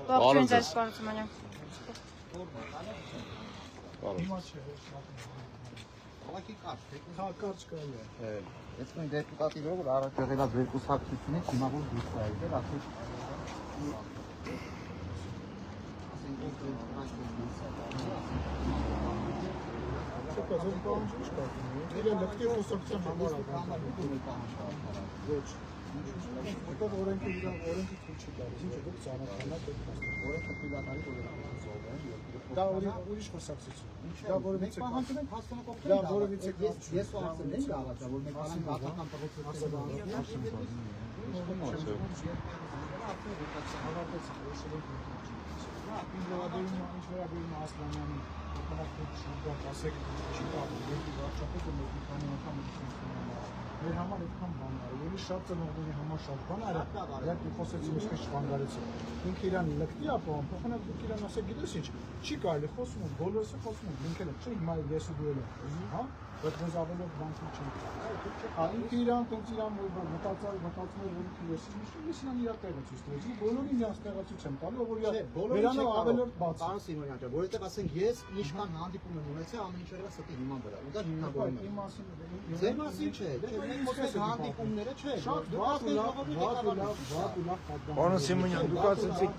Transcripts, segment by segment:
Ողջույն ձեզ Սպարտիմանյան։ Ես մեն դեպուտատիվը որ առաջ եղելած երկու սակցությունից հիմա որ դուրս է եկել, ասել Որտեղ օրենքը օրենքը թույլ չի տալիս, ինչ դուք ծանոթանաք այդ օրենքը թույլատնի դա ուրիշ խոսակցություն։ Դա որովից է պահանջում են հասկանալի դա որովից է ես ու ասել եմ դավաճա որ մենք անեն դատական մեր համար այդքան բան է, ելի շատ ծնողների համար շատ բան է, այդ դու խոսեցին ինչ շվանգարեցին։ Ինքը իրան լկտի ապահովում, փոխանակ դուք իրան ասեք գիտես ինչ, չի կարելի խոսում են, բոլորս է խոսում են, ինքել է, չէ, հիմա ես ու դու էլ եմ, հա, բայց մեզ ավելով բանքուր չենք։ Ինքը իրան տենց իրան մտածում որ ինքը ես իրան իր տեղը ցույց տվեցի, բոլորին իրանց տեղացույց եմ տալու, որ վերանով ավելորդ բաց։ Պարոն Սիմոնյան ջան, որովհետև ասենք ես ինչքան հանդիպում եմ ունեցել ամեն ինչ եղել ստի հիման վրա։ Ու դա հիմնավորում է։ Ձեր մասին չէ, հանդիպումները չէ, Պարոն Սիմոնյան, դուք ասեցիք,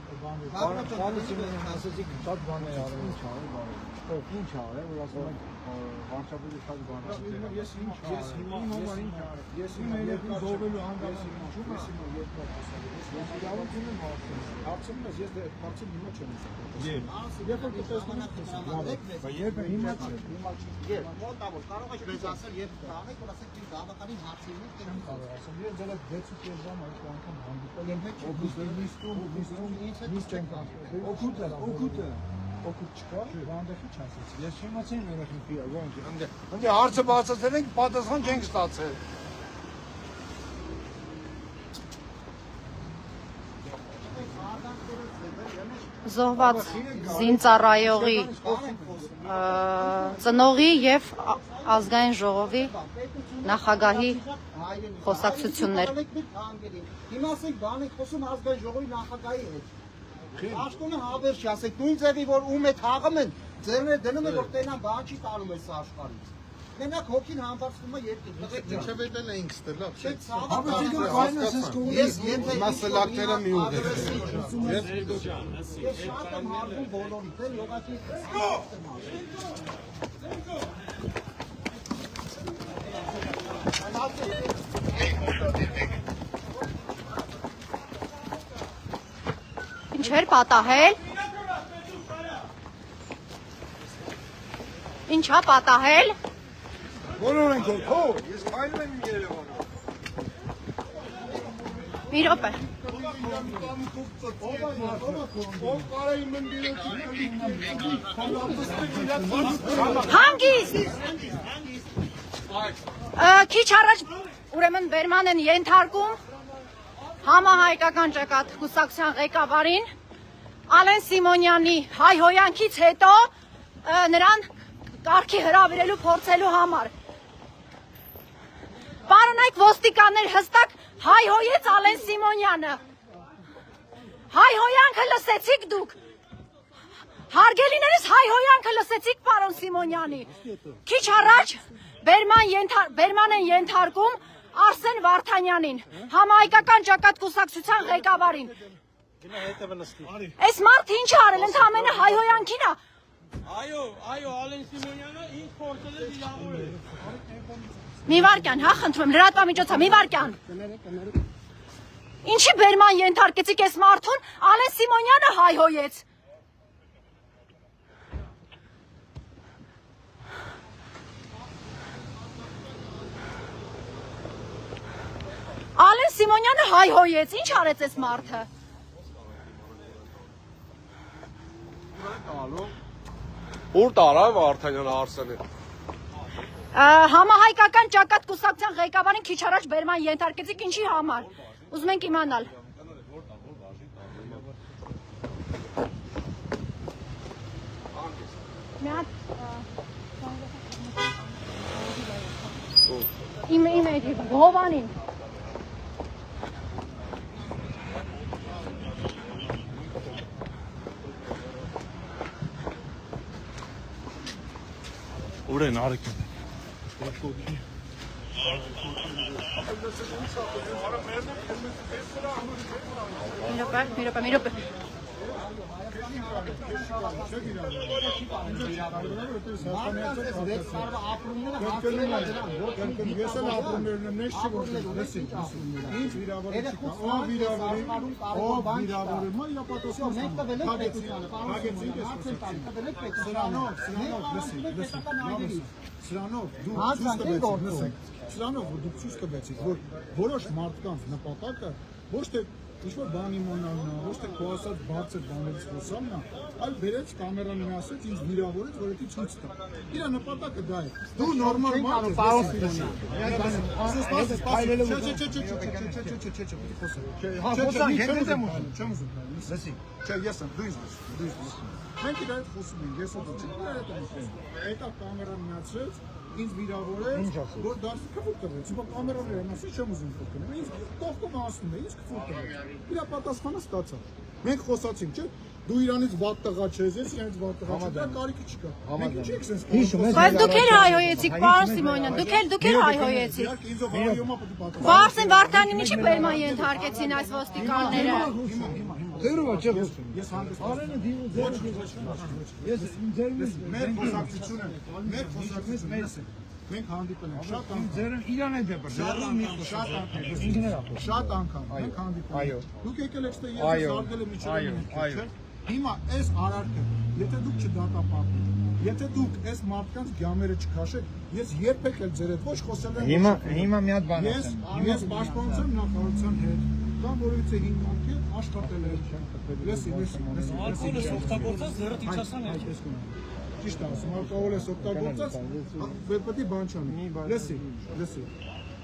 պարոն Սիմոնյան, ասեցիք շատ բան է արել, ինչ արել, ինչ արել, որ ասում եք վարչապետը շատ բան է։ Ես հիմա երկու զոհվելու հանգամանքում ես հիմա երկու ասել։ Ես իրավունք ունեմ հարցնում ես, ես հարցին հիմա չեմ ասել։ Երբ որ տեսնում ես, երբ հիմա չէ, երբ մոտավոր կարող եք մեզ ասել երբ տանեք, որ ասեք իմ դավականին հարցին եք դեռ կարող ասեմ։ Ես դեռ 6.5 ժամ այդ անգամ հանդիպել եմ հետ օգուտը օգուտ չկա, վանդեխի չասեցի։ Ես չիմացի երեխեքի ոնց ընդ հարցը բացացել ենք, պատասխան չենք ստացել։ Զոհված զինծառայողի ծնողի եւ ազգային ժողովի նախագահի խոսակցություններ։ Հիմա ասենք բան եք խոսում ազգային ժողովի նախագահի հետ։ Աշխոնը հավերժ չի, ասեք նույն ձևի որ ում է թաղում են, ձերները դնում են որ տենան բան չի տալու այս աշխարհից։ Մենակ հոգին համբարձվում է երկին։ Ինչեւ էլ էինք ստելա։ Ես մասլակները մի ուղի։ Ես շատ եմ հարվում բոլորից, էլ յոգակի Ինչ էր պատահել։ Ինչա պատահել։ Բոլոր ենք հո, ես քայլում եմ Երևանում։ Մի րոպե։ Հանգիստ։ Քիչ առաջ ուրեմն Բերման են ենթարկում համահայկական ճակատ կուսակցության ղեկավարին Ալեն Սիմոնյանի հայհոյանքից հետո նրան կարգի հրավիրելու փորձելու համար։ Պարոնայք ոստիկաններ հստակ հայհոյեց Ալեն Սիմոնյանը։ Հայհոյանքը լսեցիք դուք։ Հարգելիներս հայհոյանքը լսեցիք պարոն Սիմոնյանի։ Քիչ առաջ Բերման են ենթարկում Արսեն Վարդանյանին, համահայկական ճակատ կուսակցության ղեկավարին։ Այս մարդը ինչ է արել, ընդամենը հայհոյանքին է։ Այո, Ալեն Սիմոնյանը ինչ փորձել է դիլավորել։ Մի վարքյան, հա, խնդրում եմ, լրատվամիջոցը, մի վարքյան։ Ինչի Բերման ենթարկեցիք այս մարդուն, Ալեն Սիմոնյանը հայհոյեց։ Ալեն Սիմոնյանը հայհոյեց, ինչ արեց այս մարդը։ Ուր տարավ Վարդանյանը Արսենը։ Համահայկական ճակատ կուսակցության ղեկավարին քիչ առաջ Բերման ենթարկեցիք ինչի համար։ Ուզում ենք իմանալ։ Մի հատ Իմ Հովանին։ Ուրեն արեք։ Մի րոպե։ Ես էլ ապրումներն եմ նեշ չգործել, լսի, ինձ վիրավորի չկա, ով վիրավորի, մա իրապատոսում սրանով դուք ցույց տվեցիք, որ որոշ մարդկանց նպատակը ոչ թե ինչ-որ բան իմանալն է, ոչ թե քո ասած բարձր բաներից խոսալն է, այլ բերեց կամերան մի ասեց ինձ վիրավորեց, որ դա ցույց տա։ Իր նպատակը դա է։ Դու նորմալ մարդ ես, պարոն մենք իրար հետ խոսում ենք, ես ո՞նց եմ, այդա կամերան միացրեց, ինձ վիրավորեց, որ դարձի քֆուր տվեց, իբա կամերաները մասի չեմ ուզում փոխել, ինձ կողքով ասում է, ինձ քֆուր տվեց, իրա պատասխանը ստացա, մենք խոսացինք, չէ, դու իրանից վատ տղա չես, ես իրանից վատ տղա չեմ, դա կարիքը չկա, մենք ինչ եք սենց Բայց դուք էլ հայհոյեցիք, պարոն Սիմոնյան, դուք էլ հայհոյեցիք։ Վարսեն Վարդանին ինչի բերման ենթարկեցին այս ոստիկանները։ Ես հանդիսարանը դիմու մեր խոսակցությունը մենք հանդիպել ենք շատ անգամ ձերը իրան է դեպր շատ անգամ մենք հանդիպել ենք դուք եկել եք ստե ես զարգել եմ միջավայրի չէ հիմա այս արարքը եթե դուք չդատապարտեք եթե դուք այս մարդկանց գամերը չքաշեք ես երբեք էլ ձեր հետ ոչ խոսել եմ հիմա մի հատ բան ասեմ ես պաշտպանության նախարարության հետ կամ որևիցե հիմնանքի աշխատել եմ լսի Օգտագործած ձեռը իջասան է։ Ճիշտ ասում, ալկոհոլ ես օգտագործած, պետք է բան չանի։ Լսի,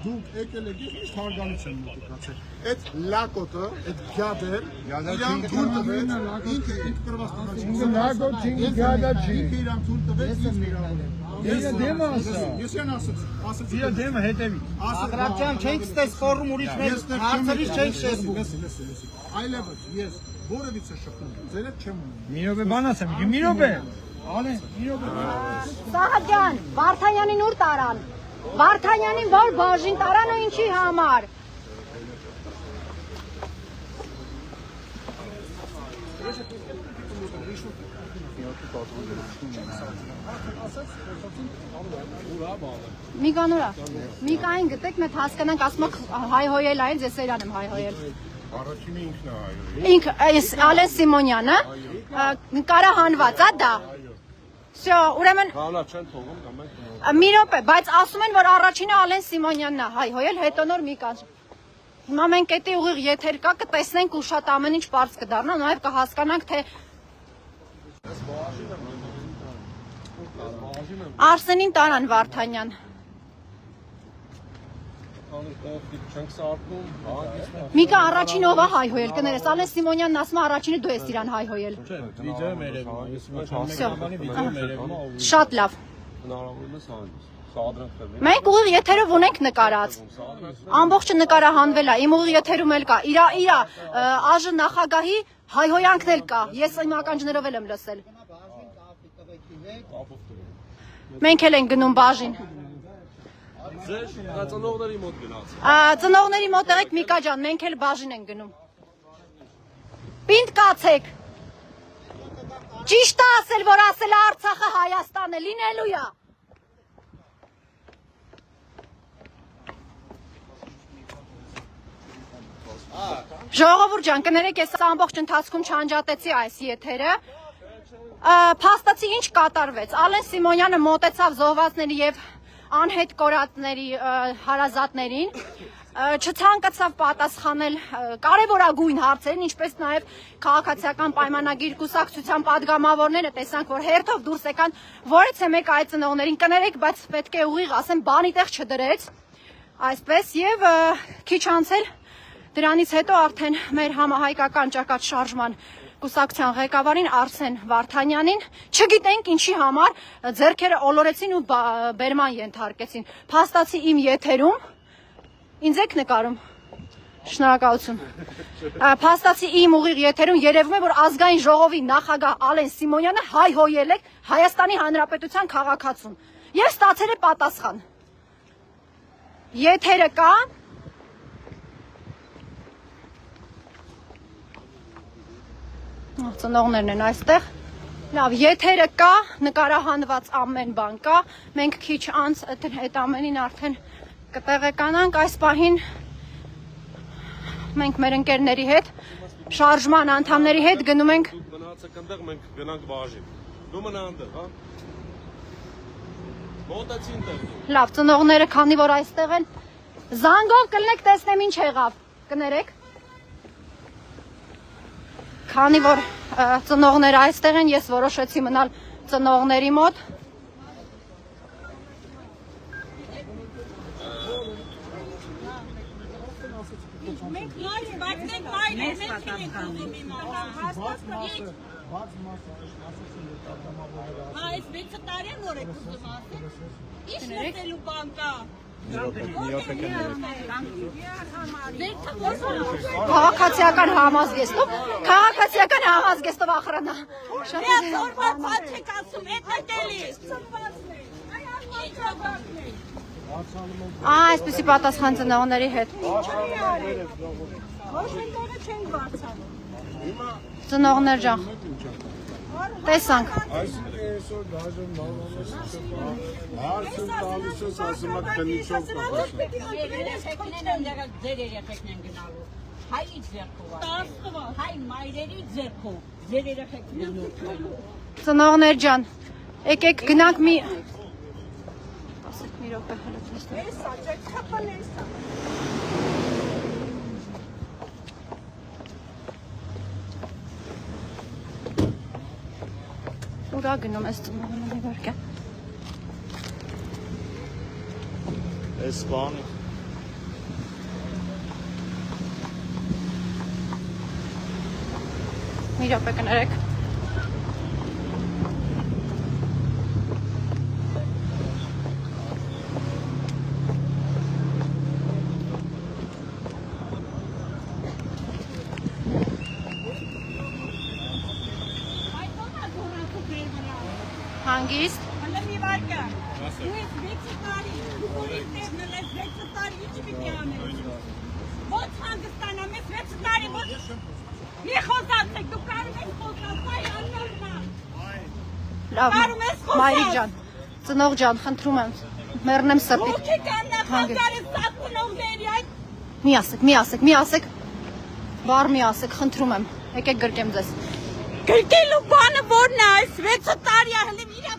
դուք եկել եք, ես միշտ հարգանից եմ մոտիկացել։ Այդ լակոտը, այդ գյադը, իրան թույլ տվեց, ինքը կրված տղաչին։ Լակոտ չի, գյադը չի։ Ինքը իրան թույլ տվեց, ինձ վիրավորել։ Ես դեմ ասա։ Ես իրան ասացի։ Իր դեմը հետևի։ Աղրաբյան չենք ստես ֆորում ուրիշ մեր հարցերից չենք շեղվում։ Լսի։ Այլևս ես որևիցե շփում, ձեր հետ չեմ ունում։ Մի րոպե բան ասեմ, մի րոպե։ Ալեն, մի րոպե։ Սահակյան, Վարդանյանին ուր տարան։ Վարդանյանին որ բաժին տարան ու ինչի համար։ Միկանորա, Միկային գտեք մեզ հասկանանք, ասում եք հայհոյել այն, ես երան եմ հայհոյել։ Առաջինը ինքն է հայրը։ Ինք, Ալեն Սիմոնյանը, նկարահանված, դա։ Всё, ուրեմն Հանա չեն թողում կամ մենք։ մի րոպե, բայց ասում են, որ առաջինը Ալեն Սիմոնյանն է հայհոյել, հետո նոր Միկան։ Հիմա մենք էդի ուղիղ եթեր կա, կտեսնենք ու շատ ամեն ինչ բարձ կդառնա, նաև կհասկանանք, թե Արսենին տարան Վարդանյան։ Չենք սարքում, Միկա առաջին ով է հայհոյել, կներես, Ալեն Սիմոնյանն ասում է առաջինը դու ես իրան հայհոյել։ վիդեո մերևում, ես վիդեո մերևում Շատ լավ։ հնարավորինս հանդիս։ Սադրնք տվի։ Մենք ուղիղ եթերով ունենք նկարած։ Ամբողջը նկարահանվել է, իմ ուղիղ եթերում էլ կա։ Իրա ԱԺ նախագահի հայհոյանքն էլ կա։ Ես իմ ականջներով էլ եմ լսել։ Մենք էլ ենք գնում բաժին։ Ձեր ծնողների մոտ գնաց։ Ծնողների մոտ եղեք Միկա ջան, մենք էլ բաժին ենք գնում։ Պինդ կացեք։ Ճիշտ է ասել, որ ասել է Արցախը Հայաստան է, լինելու է։ Ժողովուրդ ջան, կներեք, ես ամբողջ ընթացքում չանջատեցի այս եթերը։ Փաստացի ինչ կատարվեց։ Ալեն Սիմոնյանը մոտեցավ զոհվածների եւ անհետ կորածների հարազատներին, չցանկացավ պատասխանել կարևորագույն հարցերին, ինչպես նաև քաղաքացիական պայմանագիր կուսակցության падգամավորները տեսանք, որ հերթով դուրս եկան, որից է մեկ այդ ծնողներին կներեք, բայց պետք է ուղիղ ասեմ, բանի տեղ չդրեց, այսպես եւ քիչ անց էլ դրանից հետո արդեն մեր համահայկական ճակատ շարժման կուսակցության ղեկավարին Արսեն Վարդանյանին, չգիտենք ինչի համար ձեռքերը օլորեցին ու բերման ենթարկեցին։ Փաստացի իմ եթերում ինձ եք նկարում։ Շնորհակալություն։ Փաստացի իմ ուղիղ եթերում երևում է, որ ազգային ժողովի նախագահ Ալեն Սիմոնյանը հայհոյել է Հայաստանի Հանրապետության քաղաքացուն եւ ստացել է պատասխան։ Եթերը կա։ Ծնողներն են այստեղ։ Լավ, եթերը կա, նկարահանված ամեն բան կա։ Մենք քիչ անց այդ ամենին արդեն կտեղեկանանք այս պահին։ Մենք մեր ընկերների հետ, շարժման անդամների հետ գնում ենք։ Գնացեք այնտեղ, մենք գնանք բաժին։ Դու մնա այնտեղ, հա։ Մոտեցի այնտեղ։ Լավ, ծնողները քանի որ այստեղ են, զանգով կլնեք տեսնեմ ինչ եղավ։ Կներեք։ Քանի որ ծնողները այստեղ են, ես որոշեցի մնալ ծնողների մոտ։ Այս 6 տարի է նոր եք ուզում ասել։ Ինչ լսելու բան կա։ Քաղաքացիական համազգեստով, քաղաքացիական համազգեստով ախրանա։ Շատ օրվա բան չեք ասում, էդ է տելիս։ Այսպեսի պատասխան ծնողների հետ։ Հոշենները չեն բարձանում։ Ծնողներ ջան։ Տեսանք։ Այսօր դաժան հարցը տալիս ես ասում եք քննիչով կապ։ Երեխեքներն են դեռ ձեր երեխեքն են գնալու։ Հայ ձեռքով։ Հայ մայրերի ձեռքով։ Ձեր երեխեքն են գնալու։ Ծնողներ ջան, եկեք գնանք մի մի րոպե հələ տեսնեմ։ Էսա, ջեք խփան էսա։ Ուրա գնում ես ծնողների վարկը։ Այս բանը Մի րոպե կներեք։ Հանգիստ։ Հələ մի վարկա։ Դու ես 6 տարի, դու ինտերնել ես 6 տարի, ինչ պիտի անես։ Ո՞նց հանգստանամ ես 6 տարի, ո՞նց։ Մի խոսացեք, դու կարում ես խոսալ, այ աննորմալ։ Լավ, Կարում ես խոսալ։ Մայրիկ ջան, ծնող ջան, խնդրում եմ, մեռնեմ սրտից։ Ո՞նց կաննա խնդարը սատունողների այդ։ Մի ասեք, բառ մի ասեք, խնդրում եմ, եկեք գրկեմ ձեզ։ Գրկելու բանը որն է այս 6 տարի է հələ իրա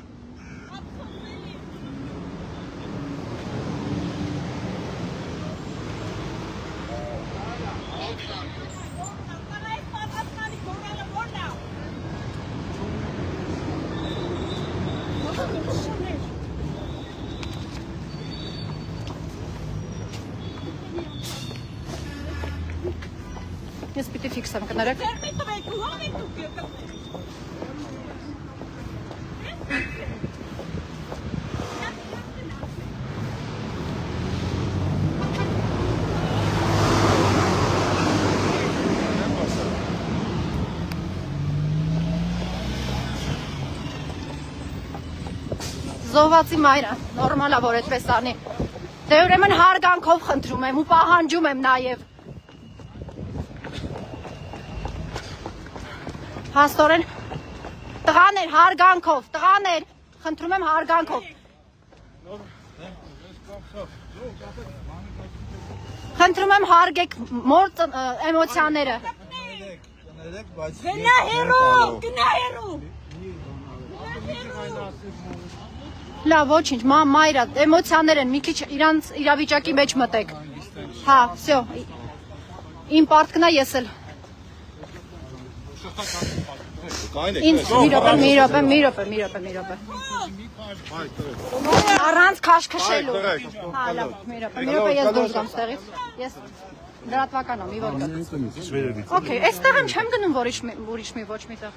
Ես պիտի ֆիքսեմ, կներեք։ Տերմիտով եք ու հով եք դուք Զոհվածի մայրը, նորմալ է, որ այդպես անի։ Դե ուրեմն հարգանքով խնդրում եմ ու պահանջում եմ նաև։ Հաստորեն, տղաներ, հարգանքով, տղաներ, խնդրում եմ հարգանքով։ Խնդրում եմ հարգեք մոր էմոցիաները։ Գնա հերու։ Լավ, ոչինչ, մայրա, էմոցիաներ են, մի քիչ իրանց իրավիճակի մեջ մտեք։ Հա, всё։ Իմ պարտքն է ես էլ։ Ինձ մի րոպե։ Առանց քաշքշելու։ Հա, լավ, մի րոպե ես դուրս գամ ստեղից։ Ես Լրատվականով մի որ։ Okay, այստեղ եմ չեմ գնում ուրիշ մի ոչ միտեղ։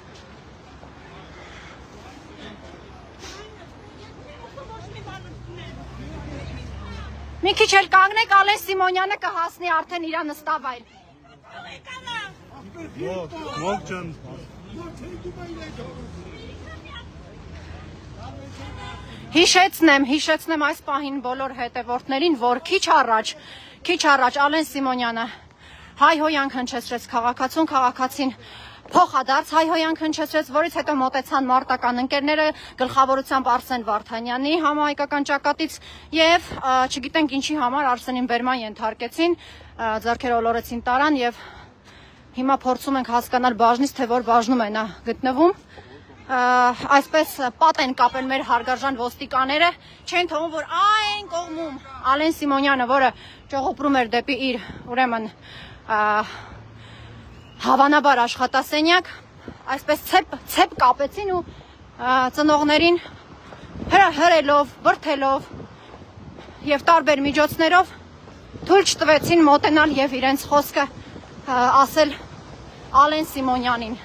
Մի քիչ էլ կանգնեք, Ալեն Սիմոնյանը կհասնի արդեն իր նստավայր։ Ո՞վ ջան։ Հիշեցնեմ այս պահին բոլոր հետևորդներին, որ քիչ առաջ Ալեն Սիմոնյանը հայհոյանք հնչեցրեց քաղաքացին փոխադարձ հայհոյանք հնչեցրեց, որից հետո մոտեցան մարտական ընկերները գլխավորությամբ Արսեն Վարդանյանի համահայկական ճակատից եւ չգիտենք ինչի համար Արսենին բերման ենթարկեցին, ձեռքերը ոլորեցին տարան եւ հիմա փորձում ենք հասկանալ բաժնից թե որ բաժնում է նա գտնվում։ Այսպես պատ են կապել մեր հարգարժան ոստիկաները, չեն թողում, որ այն կողմում Ալեն Սիմոնյանը, որը ճողոպրում էր դեպի իր ուրեմն հավանաբար աշխատասենյակ, այսպես ցեպ կապեցին ու ծնողներին հրելով, բրդելով եւ տարբեր միջոցներով թույլ չտվեցին մոտենալ եւ իրենց խոսքը ասել Ալեն Սիմոնյանին։